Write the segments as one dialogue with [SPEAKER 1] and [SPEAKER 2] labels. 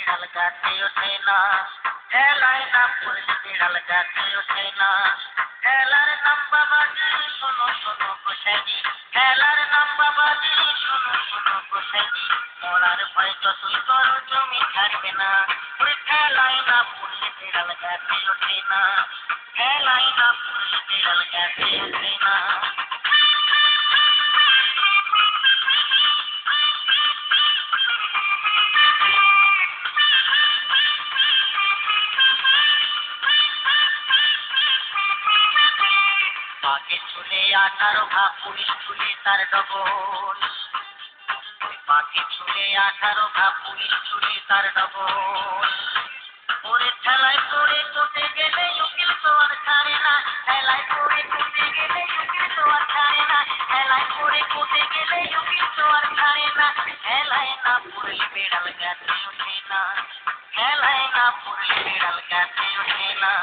[SPEAKER 1] বিড়াল গাছে ওঠে না, ঠেলায় না পড়লে বিড়াল গাছে ওঠে না। ঠেলার নাম বাবাজি, শোনো শোনো গোসাইজি, ঠেলার নাম বাবাজি, শোনো শোনো গোসাইজি। মরার ভয় যতই করো জমি ছাড়বে না, ওই ঠেলায় না পড়লে বিড়াল গাছে ওঠে না, ঠেলায় না পড়লে বিড়াল গাছে ওঠে না। পাকে চুলে 18 ভাগ, পুলিশ চুলে তার ডবল। পাকে চুলে 18 ভাগ, পুলিশ চুলে তার ডবল। ওরে ঠেলায় পড়ে চটে গেলে উকিল তো আর ছাড়ে না, ঠেলায় পড়ে চটে গেলে উকিল তো আর ছাড়ে না, ঠেলায় পড়ে চটে গেলে উকিল তো আর ছাড়ে না। ঠেলায় না পড়লে বিড়াল গাছে ওঠে না, ঠেলায় না পড়লে বিড়াল গাছে ওঠে না।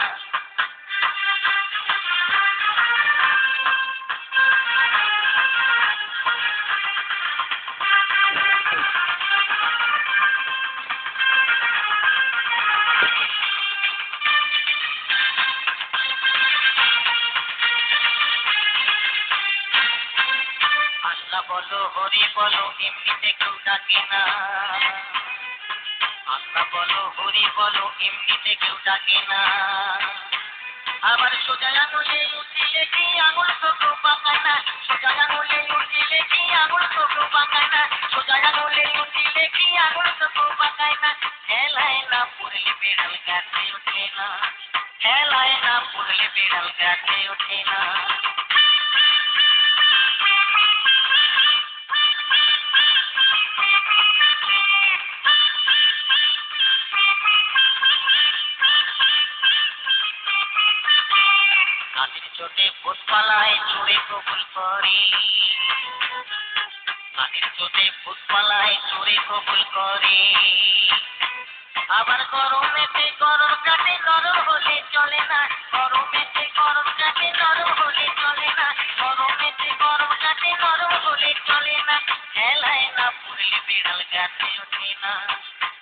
[SPEAKER 1] আল্লাহ বলো হরি বলো এমনিতে কেউ ডাকে না, আল্লাহ বলো হরি বলো এমনিতে কেউ ডাকে না। আবার সোজা আঙুলে উঠিলে কি আঙুল চোখো পাকায় না, সোজা আঙুলে উঠিলে কি আঙুল চোখো পাকায় না, সোজা আঙুলে উঠিলে কি আঙুল চোখো পাকায় না। ঠেলায় না পড়লে বিড়াল গাছে ওঠে না, ঠেলায় না পড়লে বিড়াল গাছে ওঠে না। কাদের চোটে ভূত পালায় চোরে কবুল করে, কাদের চোটে ভূত পালায় চোরে কবুল করে। আবার গরমেতে গরম কাটে নরম হলে চলে না, গরমেতে গরম কাটে নরম হলে চলে না, গরমেতে গরম কাটে নরম হলে চলে না। ঠেলায় না পড়লে বিড়াল গাছে ওঠে না,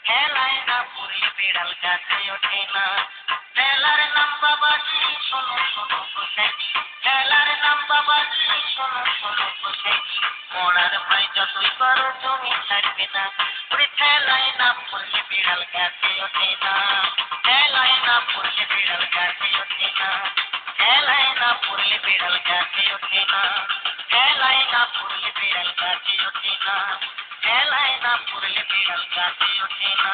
[SPEAKER 1] ঠেলায় না পড়লে বিড়াল গাছে ওঠে না। ঠেলার নাম বাবাজি, শোনো শোনো গোসাইজি, ঠেলার নাম বাবাজি, শোনো শোনো গোসাইজি। মরার ভয় যতই করো জমি ছাড়বে না, ওরে ঠেলায় না পড়লে বিড়াল গাছে ওঠে না, ঠেলায় না পড়লে বিড়াল গাছে ওঠে না, ঠেলায় না পড়লে বিড়াল গাছে ওঠে না, ঠেলায় না পড়লে বিড়াল গাছে ওঠে না, ঠেলায় না পড়লে বিড়াল গাছে ওঠে না।